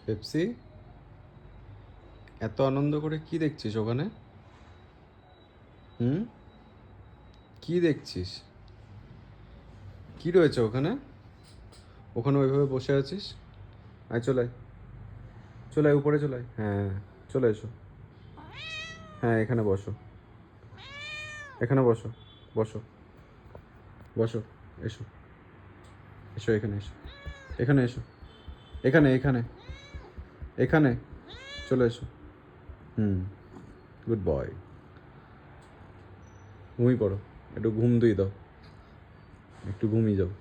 Pepsi, এত আনন্দ করে কি দেখছিস ওখানে? হুম, কি দেখছিস? কি রয়েছে ওখানে? ওখানে ওইভাবে বসে আছিস? আয়, চলে আয়, চলে আয়, উপরে চলে আয়। হ্যাঁ, চলে এসো। হ্যাঁ, এখানে বসো, এখানে বসো, বসো, বসো, এসো, এসো, এখানে এসো, এখানে এসো, এখানে এখানে এখানে চলে এসো। হুম, গুড বয়। ঘুমিয়ে পড়ো, একটু ঘুম দিয়ে দাও, একটু ঘুমিয়ে যাও।